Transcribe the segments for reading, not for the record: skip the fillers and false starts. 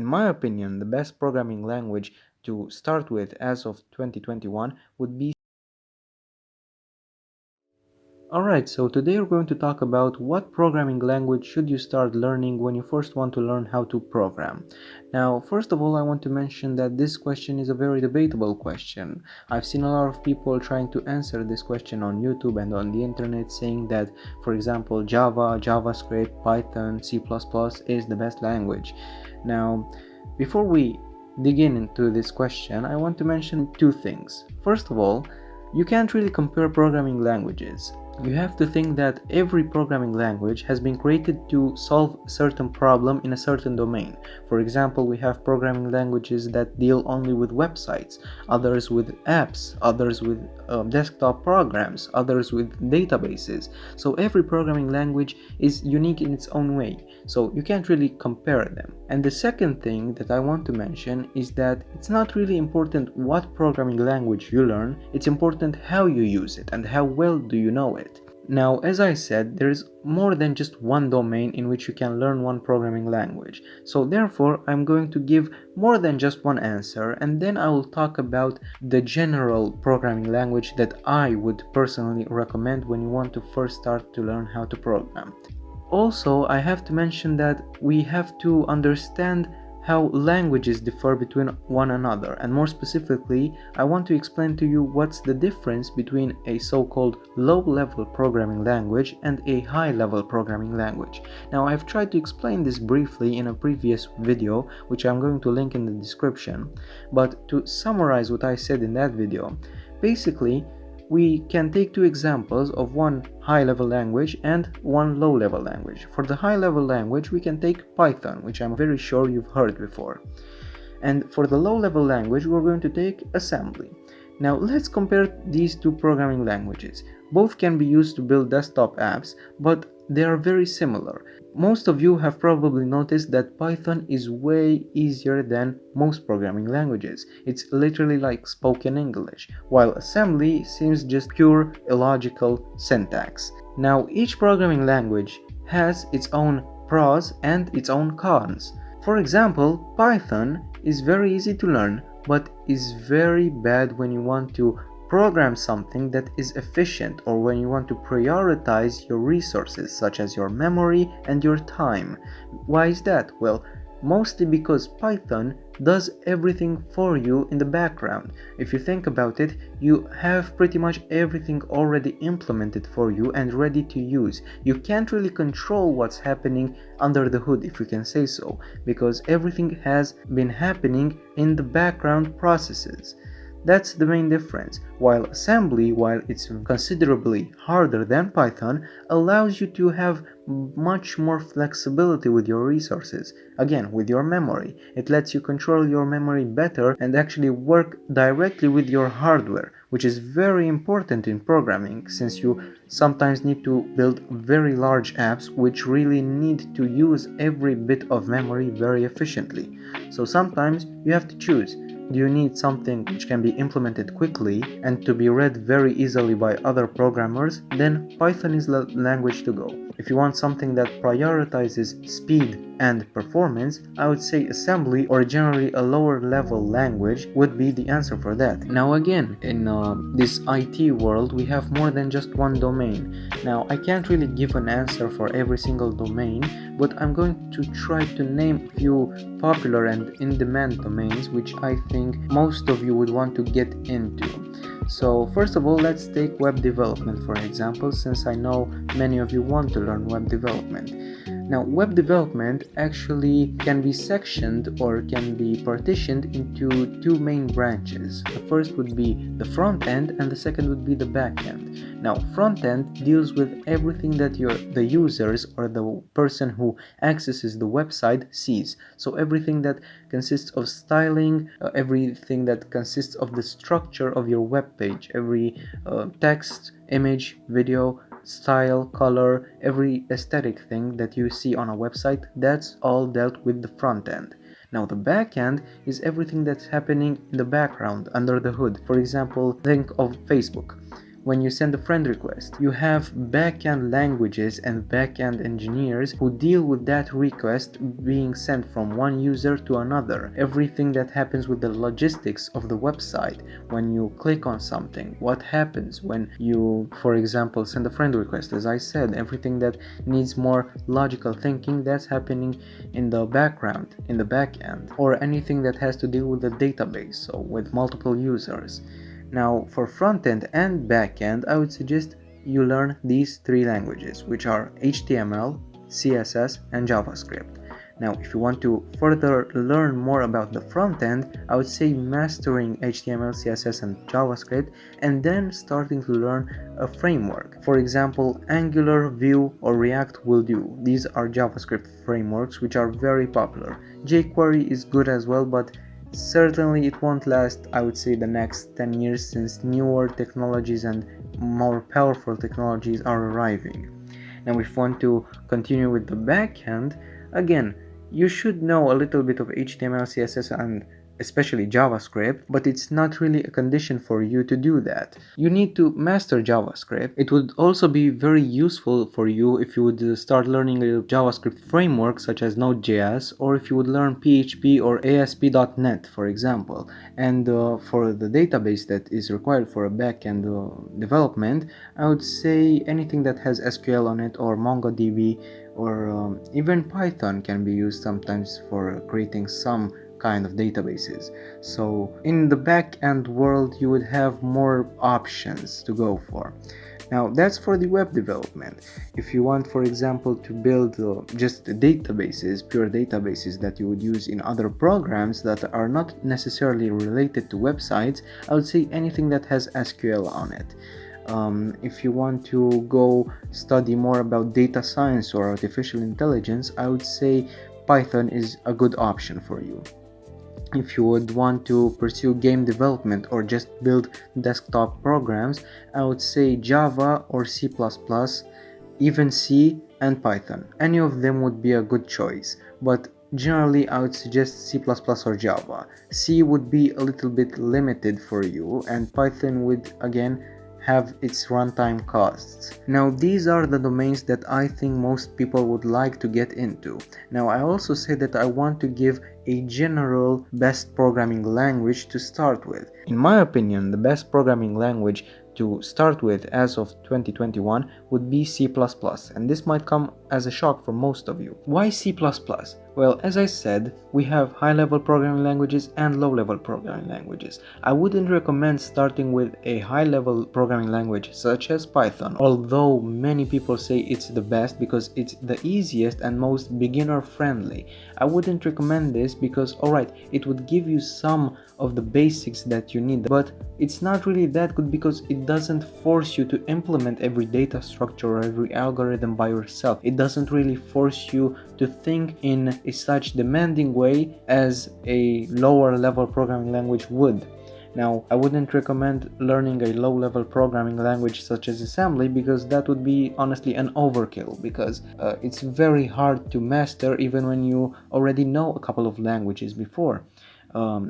In my opinion, the best programming language to start with as of 2021 would be. Alright, so today we're going to talk about what programming language should you start learning when you first want to learn how to program. Now, first of all, I want to mention that this question is a very debatable question. I've seen a lot of people trying to answer this question on YouTube and on the internet, saying that, for example, Java, JavaScript, Python, C++ is the best language. Now, before we dig into this question, I want to mention two things. First of all, you can't really compare programming languages. You have to think that every programming language has been created to solve a certain problem in a certain domain. For example, we have programming languages that deal only with websites, others with apps, others with desktop programs, others with databases. So every programming language is unique in its own way, so you can't really compare them. And the second thing that I want to mention is that it's not really important what programming language you learn, it's important how you use it and how well do you know it. Now, as I said, there is more than just one domain in which you can learn one programming language. So therefore, I'm going to give more than just one answer, and then I will talk about the general programming language that I would personally recommend when you want to first start to learn how to program. Also, I have to mention that we have to understand how languages differ between one another, and more specifically, I want to explain to you what's the difference between a so-called low-level programming language and a high-level programming language. Now, I've tried to explain this briefly in a previous video, which I'm going to link in the description, but to summarize what I said in that video, basically, we can take two examples of one high-level language and one low-level language. For the high-level language, we can take Python, which I'm very sure you've heard before. And for the low-level language, we're going to take assembly. Now, let's compare these two programming languages. Both can be used to build desktop apps, but they are very similar. Most of you have probably noticed that Python is way easier than most programming languages. It's literally like spoken English, while assembly seems just pure illogical syntax. Now, each programming language has its own pros and its own cons. For example, Python is very easy to learn, but is very bad when you want to program something that is efficient or when you want to prioritize your resources such as your memory and your time. Why is that? Well, mostly because Python does everything for you in the background. If you think about it, you have pretty much everything already implemented for you and ready to use. You can't really control what's happening under the hood, if you can say so, because everything has been happening in the background processes. That's the main difference. While assembly, while it's considerably harder than Python, allows you to have much more flexibility with your resources. Again, with your memory. It lets you control your memory better and actually work directly with your hardware, which is very important in programming since you sometimes need to build very large apps which really need to use every bit of memory very efficiently. So sometimes you have to choose. Do you need something which can be implemented quickly and to be read very easily by other programmers? Then Python is the language to go. If you want something that prioritizes speed and performance, I would say assembly or generally a lower level language would be the answer for that. Now again, in this IT world, we have more than just one domain. Now I can't really give an answer for every single domain, but I'm going to try to name a few popular and in-demand domains which I think most of you would want to get into. So first of all, let's take web development for example, since I know many of you want to learn web development. Now, web development actually can be sectioned or can be partitioned into two main branches. The first would be the front end and the second would be the back end. Now, front end deals with everything that the users or the person who accesses the website sees. So everything that consists of styling, everything that consists of the structure of your web page, every text, image, video, style, color, every aesthetic thing that you see on a website, that's all dealt with the front end. Now the back end is everything that's happening in the background, under the hood. For example, think of Facebook. when you send a friend request. You have backend languages and backend engineers who deal with that request being sent from one user to another. Everything that happens with the logistics of the website, when you click on something, what happens when you, for example, send a friend request. As I said, everything that needs more logical thinking, that's happening in the background, in the backend, or anything that has to deal with the database, so with multiple users. Now, for front-end and back-end, I would suggest you learn these three languages, which are HTML, CSS, and JavaScript. Now, if you want to further learn more about the front end, I would say mastering HTML, CSS, and JavaScript, and then starting to learn a framework. For example, Angular, Vue, or React will do. These are JavaScript frameworks which are very popular. jQuery is good as well, but certainly it won't last, I would say, the next 10 years, since newer technologies and more powerful technologies are arriving. Now, if you want to continue with the backend, again, you should know a little bit of HTML, CSS, and especially JavaScript, but it's not really a condition for you to do that. You need to master JavaScript. It would also be very useful for you if you would start learning a JavaScript framework such as Node.js, or if you would learn PHP or ASP.NET, for example. And for the database that is required for a backend development, I would say anything that has SQL on it, or MongoDB, or even Python can be used sometimes for creating some kind of databases. So in the back-end world, you would have more options to go for. Now, that's for the web development. If you want, for example, to build just databases, pure databases that you would use in other programs that are not necessarily related to websites, I would say anything that has SQL on it. If you want to go study more about data science or artificial intelligence, I would say Python is a good option for you. If you would want to pursue game development or just build desktop programs, I would say Java or C++, even C and Python. Any of them would be a good choice, but generally I would suggest C++ or Java. C would be a little bit limited for you, and Python would again have its runtime costs. Now, these are the domains that I think most people would like to get into. Now, I also say that I want to give a general best programming language to start with. In my opinion, the best programming language to start with as of 2021 would be C++, and this might come as a shock for most of you. Why C++? Well, as I said, we have high-level programming languages and low-level programming languages. I wouldn't recommend starting with a high-level programming language such as Python, although many people say it's the best because it's the easiest and most beginner-friendly. I wouldn't recommend this because, alright, it would give you some of the basics that you need, but it's not really that good because it doesn't force you to implement every data structure or every algorithm by yourself. It doesn't really force you to think in a such demanding way as a lower level programming language would. Now, I wouldn't recommend learning a low-level programming language such as assembly because that would be honestly an overkill, because it's very hard to master even when you already know a couple of languages before.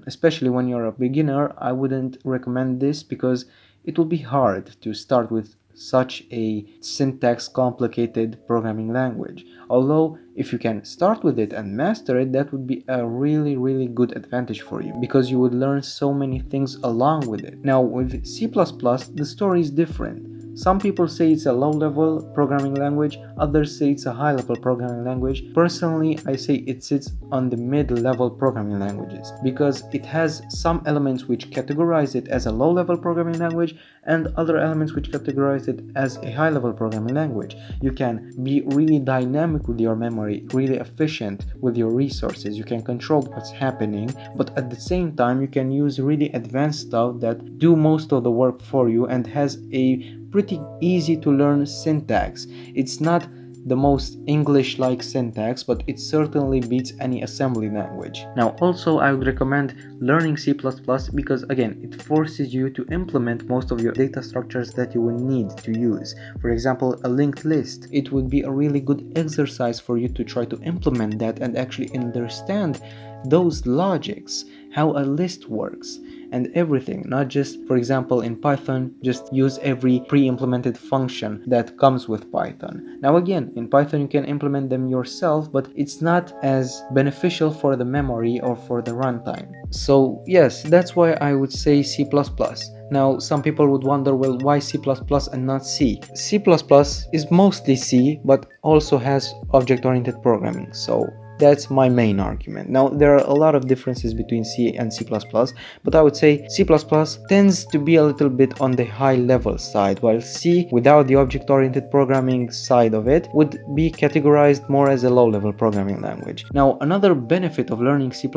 Especially when you're a beginner, I wouldn't recommend this because it will be hard to start with such a syntax complicated programming language. Although if you can start with it and master it, that would be a really good advantage for you because you would learn so many things along with it. Now, with C++, the story is different. Some people say it's a low-level programming language, others say it's a high-level programming language. Personally, I say it sits on the mid-level programming languages because it has some elements which categorize it as a low-level programming language and other elements which categorize it as a high-level programming language. You can be really dynamic with your memory, really efficient with your resources, you can control what's happening, but at the same time you can use really advanced stuff that do most of the work for you and has a pretty easy to learn syntax. It's not the most English-like syntax, but it certainly beats any assembly language. Now, also I would recommend learning C++ because again, it forces you to implement most of your data structures that you will need to use. For example, a linked list. It would be a really good exercise for you to try to implement that and actually understand those logics, how a list works. and everything, not just, for example, in Python, just use every pre-implemented function that comes with Python. Now again, in Python you can implement them yourself, but it's not as beneficial for the memory or for the runtime. So yes, that's why I would say C++. Now some people would wonder, well, why C++ and not C? C++ is mostly C, but also has object-oriented programming, so that's my main argument. Now, there are a lot of differences between C and C++, but I would say C++ tends to be a little bit on the high level side, while C, without the object-oriented programming side of it, would be categorized more as a low-level programming language. Now, another benefit of learning C++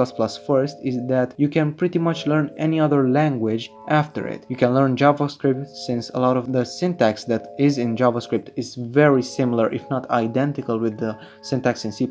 first is that you can pretty much learn any other language after it. You can learn JavaScript, since a lot of the syntax that is in JavaScript is very similar, if not identical, with the syntax in C++.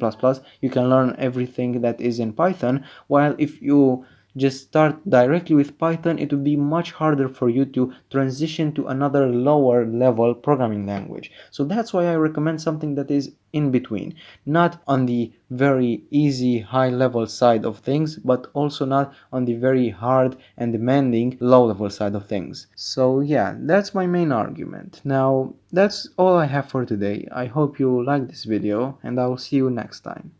You can learn everything that is in Python, while if you just start directly with Python, it would be much harder for you to transition to another lower level programming language. So that's why I recommend something that is in between, not on the very easy high level side of things, but also not on the very hard and demanding low level side of things. So yeah, that's my main argument. Now that's all I have for today. I hope you like this video, and I will see you next time.